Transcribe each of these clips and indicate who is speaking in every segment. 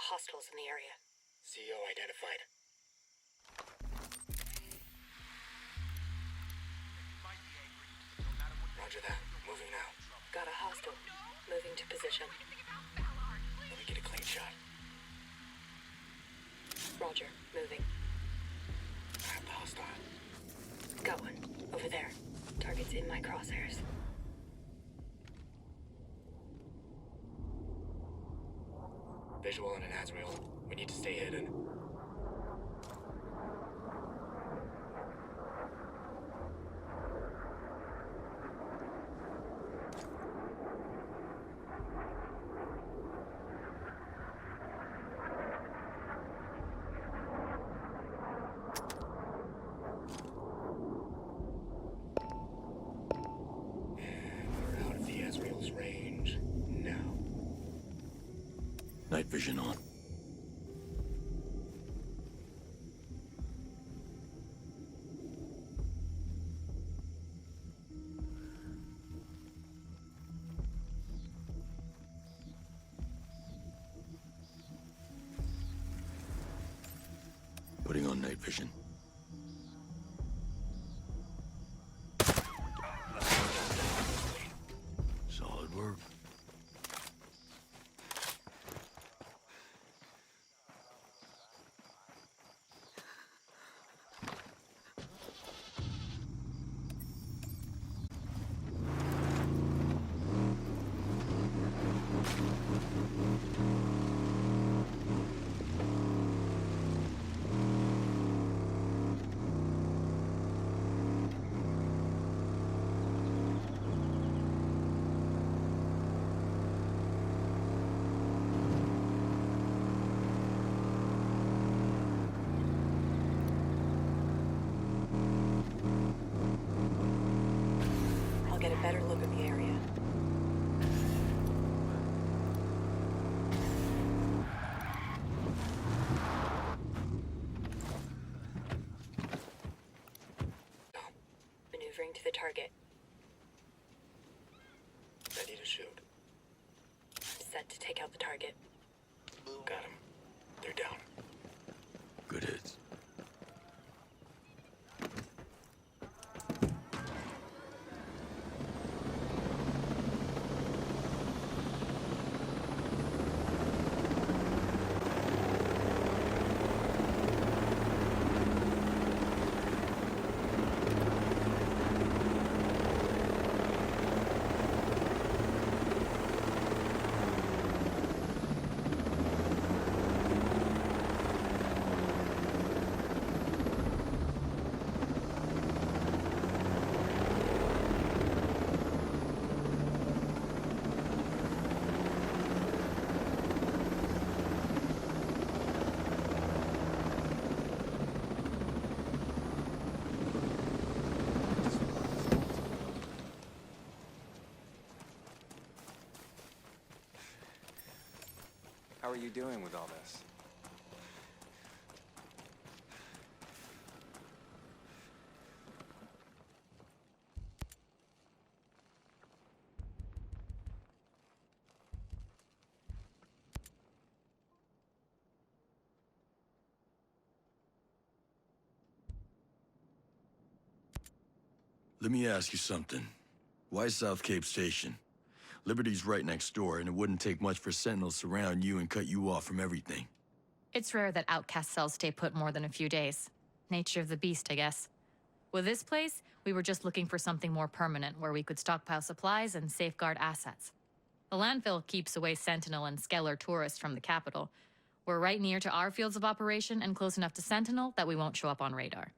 Speaker 1: hostiles in the area.
Speaker 2: CO identified. Roger that. Moving now.
Speaker 1: Got a hostile. Moving to position.
Speaker 2: Let me get a clean shot.
Speaker 1: Roger. Moving.
Speaker 2: I have the hostile.
Speaker 1: Got one. Over there. Target's in my crosshairs.
Speaker 2: Visual on an Azrael. We need to stay hidden. We're out of the Azrael's range. Now.
Speaker 3: Night vision on. Putting on night vision. Solid work.
Speaker 1: I'll get a better look at the area. Maneuvering to the target.
Speaker 2: Ready to shoot.
Speaker 1: Set to take out the target.
Speaker 2: Got him. They're down.
Speaker 3: Good hits.
Speaker 4: How are you doing with all this?
Speaker 3: Let me ask you something. Why South Cape Station? Liberty's right next door, and it wouldn't take much for Sentinels to surround you and cut you off from everything.
Speaker 5: It's rare that outcast cells stay put more than a few days. Nature of the beast, I guess. With this place, we were just looking for something more permanent where we could stockpile supplies and safeguard assets. The landfill keeps away Sentinel and Skeller tourists from the capital. We're right near to our fields of operation and close enough to Sentinel that we won't show up on radar.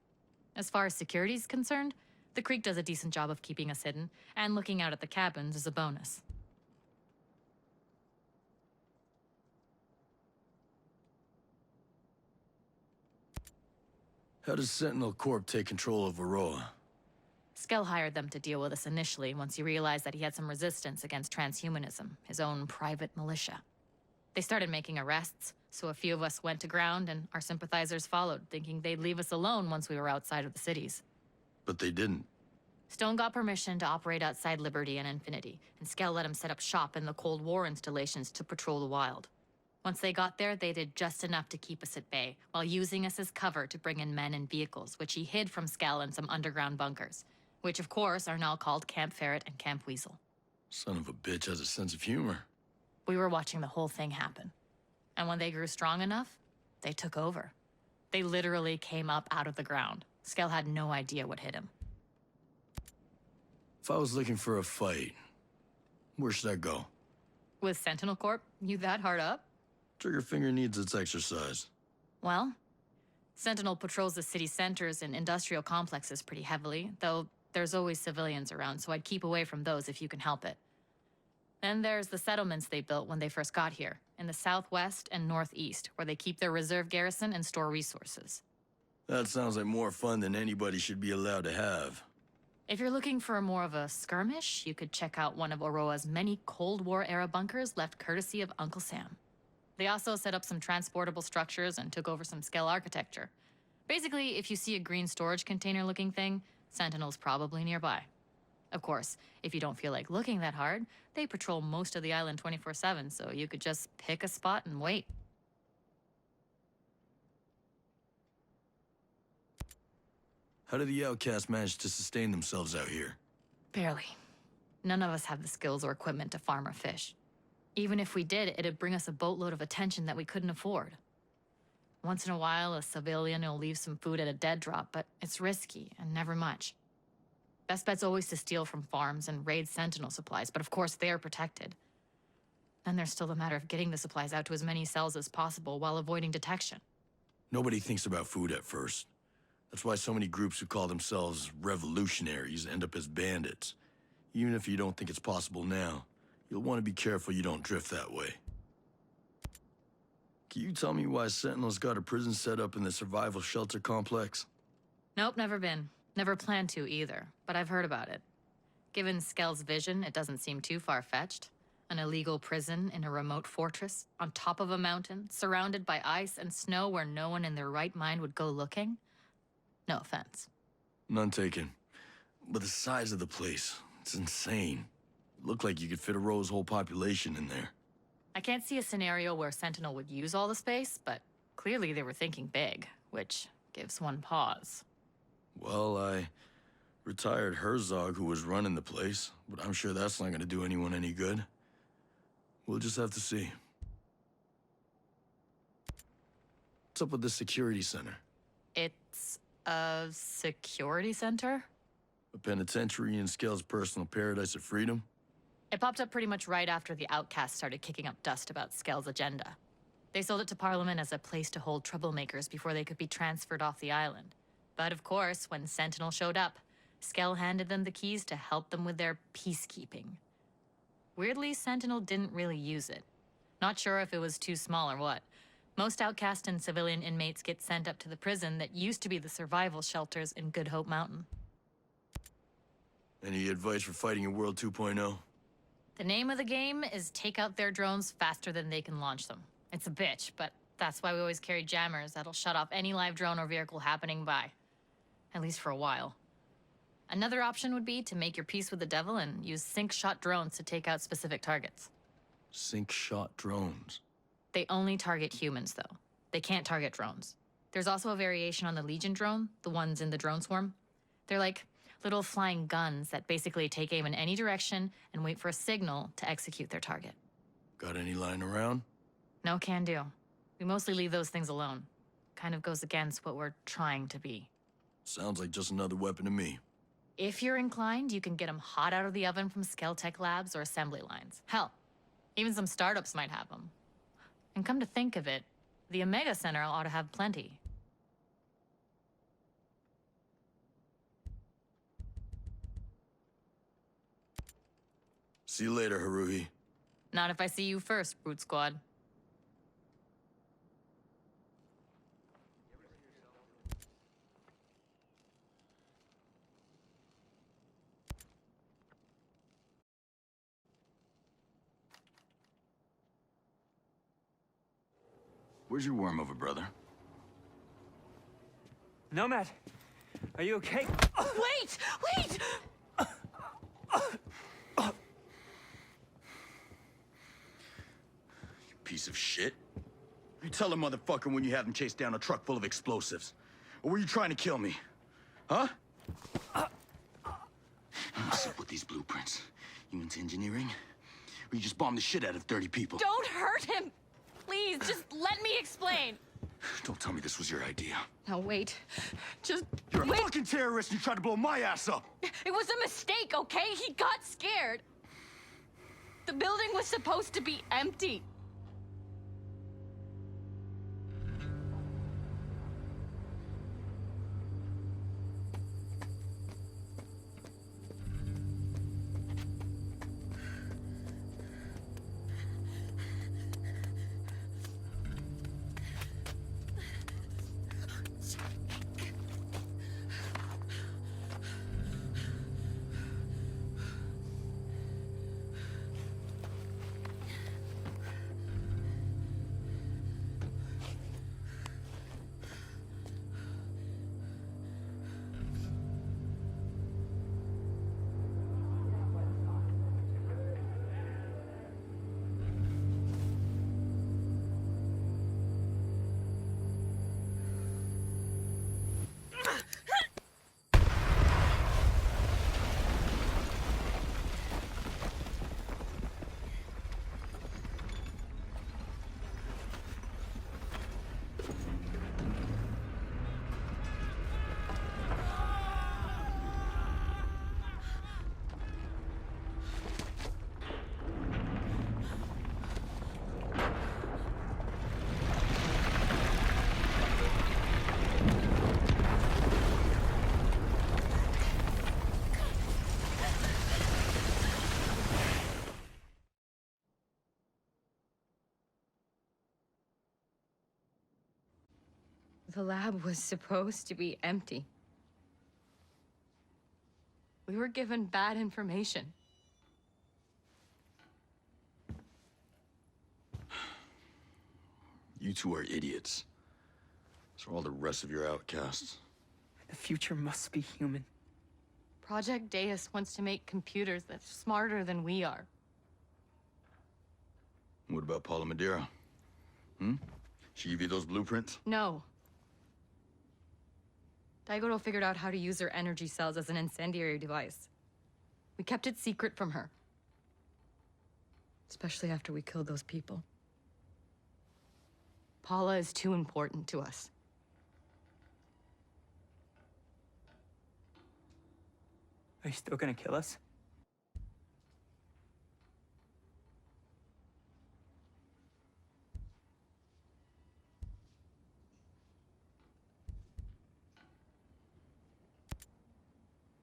Speaker 5: As far as security's concerned, the Creek does a decent job of keeping us hidden, and looking out at the cabins is a bonus.
Speaker 3: How does Sentinel Corp take control of Aurora?
Speaker 5: Skell hired them to deal with us initially once he realized that he had some resistance against transhumanism, his own private militia. They started making arrests, so a few of us went to ground and our sympathizers followed, thinking they'd leave us alone once we were outside of the cities.
Speaker 3: But they didn't.
Speaker 5: Stone got permission to operate outside Liberty and Infinity, and Skell let him set up shop in the Cold War installations to patrol the wild. Once they got there, they did just enough to keep us at bay, while using us as cover to bring in men and vehicles, which he hid from Skell in some underground bunkers, which of course are now called Camp Ferret and Camp Weasel.
Speaker 3: Son of a bitch has a sense of humor.
Speaker 5: We were watching the whole thing happen. And when they grew strong enough, they took over. They literally came up out of the ground. Skell had no idea what hit him.
Speaker 3: If I was looking for a fight, where should I go?
Speaker 5: With Sentinel Corp, you that hard up?
Speaker 3: Trigger finger needs its exercise.
Speaker 5: Well, Sentinel patrols the city centers and industrial complexes pretty heavily, though there's always civilians around, so I'd keep away from those if you can help it. Then there's the settlements they built when they first got here, in the southwest and northeast, where they keep their reserve garrison and store resources.
Speaker 3: That sounds like more fun than anybody should be allowed to have.
Speaker 5: If you're looking for more of a skirmish, you could check out one of Aurora's many Cold War-era bunkers left courtesy of Uncle Sam. They also set up some transportable structures and took over some Skell architecture. Basically, if you see a green storage container-looking thing, Sentinel's probably nearby. Of course, if you don't feel like looking that hard, they patrol most of the island 24/7, so you could just pick a spot and wait.
Speaker 3: How do the outcasts manage to sustain themselves out here?
Speaker 5: Barely. None of us have the skills or equipment to farm or fish. Even if we did, it'd bring us a boatload of attention that we couldn't afford. Once in a while, a civilian will leave some food at a dead drop, but it's risky and never much. Best bet's always to steal from farms and raid Sentinel supplies, but of course they're protected. Then there's still the matter of getting the supplies out to as many cells as possible while avoiding detection.
Speaker 3: Nobody thinks about food at first. That's why so many groups who call themselves revolutionaries end up as bandits. Even if you don't think it's possible now, you'll want to be careful you don't drift that way. Can you tell me why Sentinel's got a prison set up in the survival shelter complex?
Speaker 5: Nope, never been. Never planned to either, but I've heard about it. Given Skell's vision, it doesn't seem too far-fetched. An illegal prison in a remote fortress, on top of a mountain, surrounded by ice and snow where no one in their right mind would go looking? No offense.
Speaker 3: None taken. But the size of the place, it's insane. It looked like you could fit a row's whole population in there.
Speaker 5: I can't see a scenario where Sentinel would use all the space, but clearly they were thinking big, which gives one pause.
Speaker 3: Well, I retired Herzog, who was running the place, but I'm sure that's not going to do anyone any good. We'll just have to see. What's up with the security center?
Speaker 5: It's a security center?
Speaker 3: A penitentiary in Skell's personal paradise of freedom?
Speaker 5: It popped up pretty much right after the outcasts started kicking up dust about Skell's agenda. They sold it to Parliament as a place to hold troublemakers before they could be transferred off the island. But of course, when Sentinel showed up, Skell handed them the keys to help them with their peacekeeping. Weirdly, Sentinel didn't really use it. Not sure if it was too small or what. Most outcast and civilian inmates get sent up to the prison that used to be the survival shelters in Good Hope Mountain.
Speaker 3: Any advice for fighting in World 2.0?
Speaker 5: The name of the game is take out their drones faster than they can launch them. It's a bitch, but that's why we always carry jammers that'll shut off any live drone or vehicle happening by. At least for a while. Another option would be to make your peace with the devil and use sync-shot drones to take out specific targets.
Speaker 3: Sync-shot drones?
Speaker 5: They only target humans, though. They can't target drones. There's also a variation on the Legion drone, the ones in the drone swarm. They're like little flying guns that basically take aim in any direction and wait for a signal to execute their target.
Speaker 3: Got any lying around?
Speaker 5: No can do. We mostly leave those things alone. Kind of goes against what we're trying to be.
Speaker 3: Sounds like just another weapon to me.
Speaker 5: If you're inclined, you can get them hot out of the oven from Skell Tech labs or assembly lines. Hell, even some startups might have them. And come to think of it, the Omega Center ought to have plenty.
Speaker 3: See you later, Haruhi.
Speaker 5: Not if I see you first, Brute Squad.
Speaker 3: Where's your worm over, brother?
Speaker 4: Nomad, are you okay?
Speaker 5: Wait! Wait!
Speaker 3: You piece of shit. You tell a motherfucker when you have him chase down a truck full of explosives. Or were you trying to kill me? Huh? What's up with these blueprints? You into engineering? Or you just bombed the shit out of 30 people?
Speaker 5: Don't hurt him! Please, just let me explain.
Speaker 3: Don't tell me this was your idea.
Speaker 5: Now wait. Just
Speaker 3: You're a
Speaker 5: wait.
Speaker 3: fucking terrorist and you tried to blow my ass up!
Speaker 5: It was a mistake, okay? He got scared. The building was supposed to be empty. The lab was supposed to be empty. We were given bad information.
Speaker 3: You two are idiots. So are all the rest of your outcasts.
Speaker 4: The future must be human.
Speaker 5: Project Deus wants to make computers that's smarter than we are.
Speaker 3: What about Paula Madeira? She give you those blueprints?
Speaker 5: No. Daigoro figured out how to use her energy cells as an incendiary device. We kept it secret from her. Especially after we killed those people. Paula is too important to us.
Speaker 4: Are you still gonna kill us?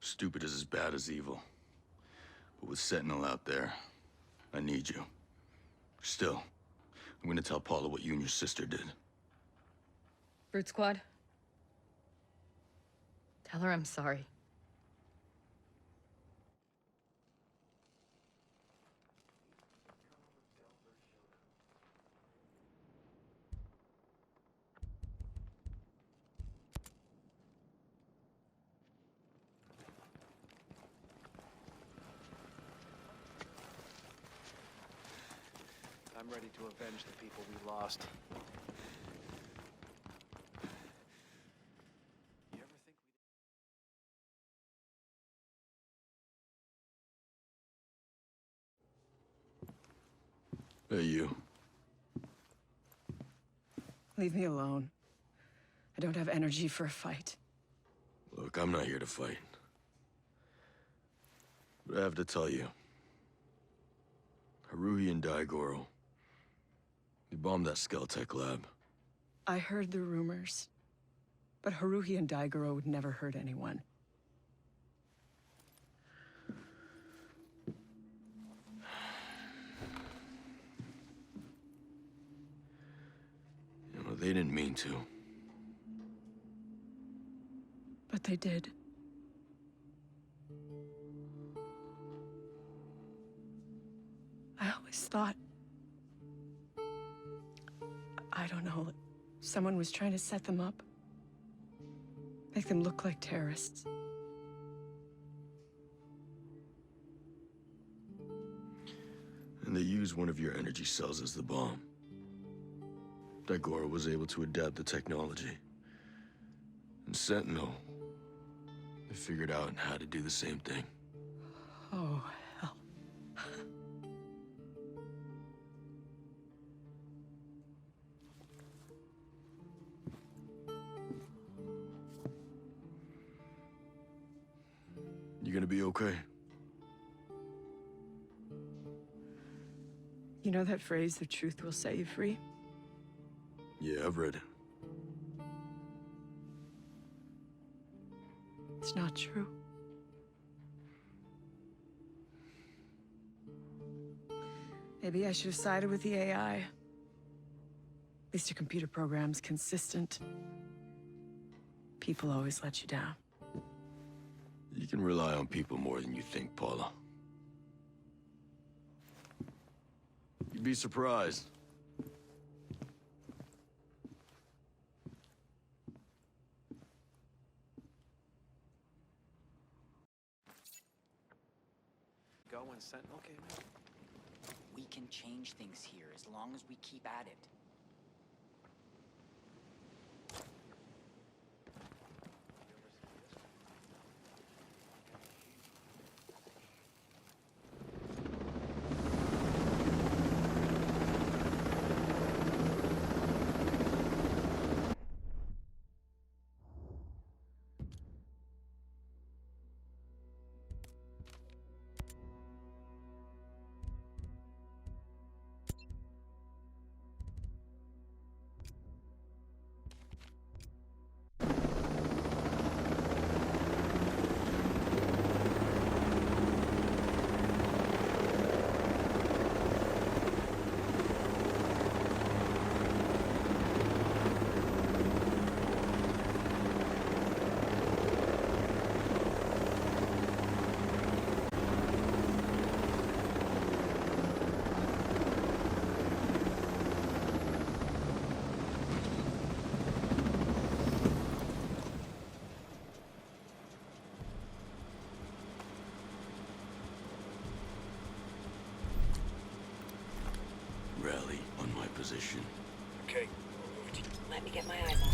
Speaker 3: Stupid is as bad as evil. But with Sentinel out there, I need you. Still, I'm gonna tell Paula what you and your sister did.
Speaker 5: Brute Squad? Tell her I'm sorry.
Speaker 2: I'm ready to avenge the people we lost. You ever think
Speaker 3: Hey, you.
Speaker 6: Leave me alone. I don't have energy for a fight.
Speaker 3: Look, I'm not here to fight. But I have to tell you. Haruhi and Daigoro. They bombed that Skeltech lab.
Speaker 6: I heard the rumors. But Haruhi and Daigoro would never hurt anyone.
Speaker 3: You know, they didn't mean to.
Speaker 6: But they did. I always thought... I don't know, someone was trying to set them up. Make them look like terrorists.
Speaker 3: And they used one of your energy cells as the bomb. Daigora was able to adapt the technology. And Sentinel, they figured out how to do the same thing.
Speaker 6: Oh, hell.
Speaker 3: You gonna be okay?
Speaker 6: You know that phrase, the truth will set you free?
Speaker 3: Yeah, I've read it.
Speaker 6: It's not true. Maybe I should have sided with the AI. At least a computer program's consistent. People always let you down.
Speaker 3: You can rely on people more than you think, Paula. You'd be surprised.
Speaker 7: Go and Sentinel came in.
Speaker 8: We can change things here as long as we keep at it.
Speaker 3: Rally on my position.
Speaker 2: Okay.
Speaker 1: Let me get my eyes on.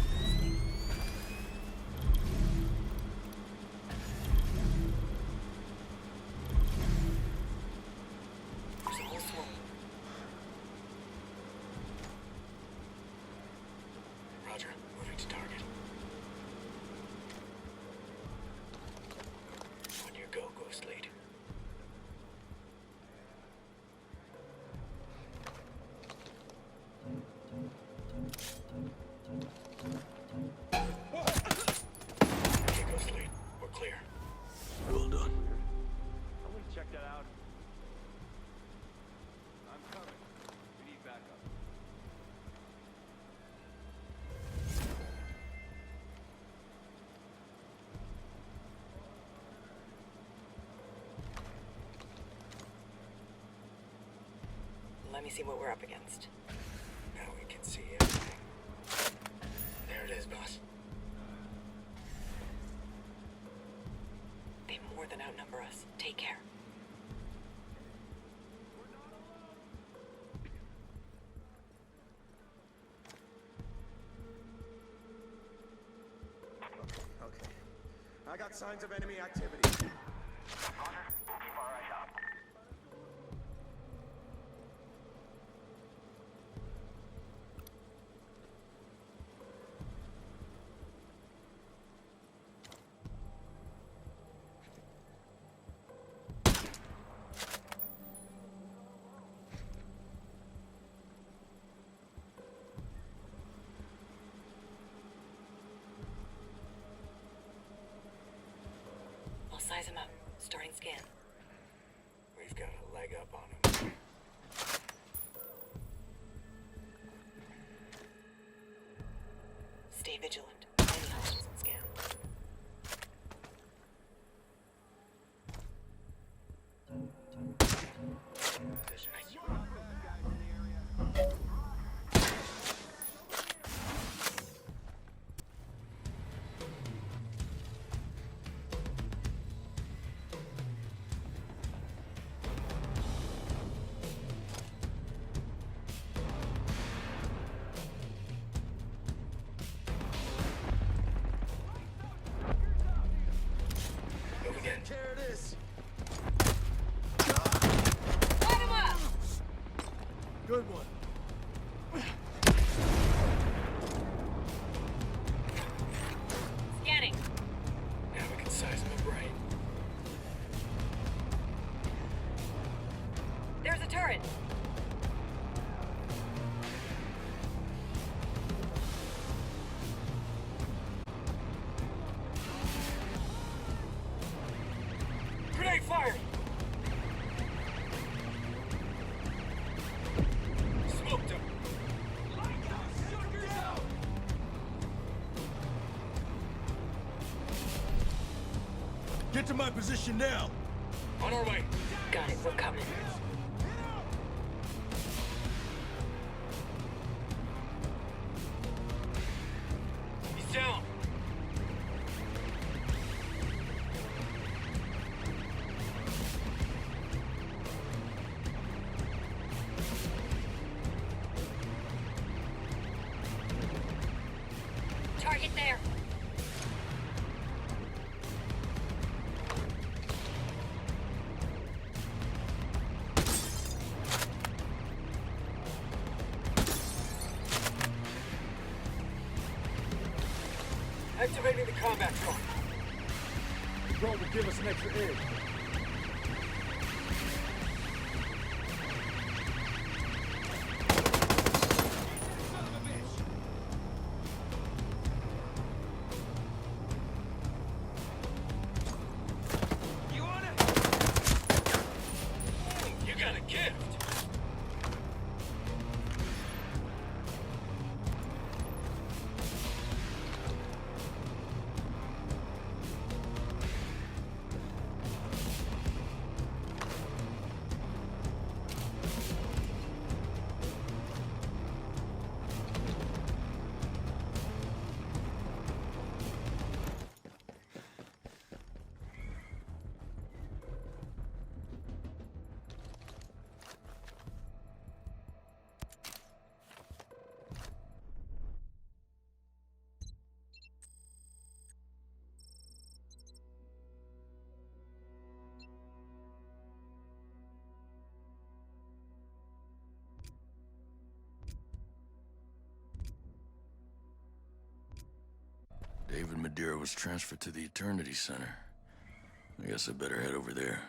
Speaker 1: There's a whole swarm.
Speaker 2: Roger. Moving to target. On your go, Ghost Lead. Okay, Ghost Lead. We're clear.
Speaker 3: Well done.
Speaker 7: Someone check that out. I'm coming. We need backup.
Speaker 1: Let me see what we're up against.
Speaker 2: Now we can see everything. There it is, boss.
Speaker 1: They more than outnumber us. Take care.
Speaker 7: Okay. I got signs of enemy activity.
Speaker 1: I'll size him up. Starting scan.
Speaker 2: We've got a leg up on him.
Speaker 1: Stay vigilant. Any hostiles in scan.
Speaker 2: Position.
Speaker 1: turret!
Speaker 2: Grenade fired! Smoked him!
Speaker 3: Get to my position now!
Speaker 2: On our way!
Speaker 1: Got it, we're coming.
Speaker 2: He's down!
Speaker 1: Target there!
Speaker 2: Activating the combat drone.
Speaker 7: The drone will give us an extra edge.
Speaker 2: You got a gift!
Speaker 3: David Madeira was transferred to the Eternity Center. I guess I better head over there.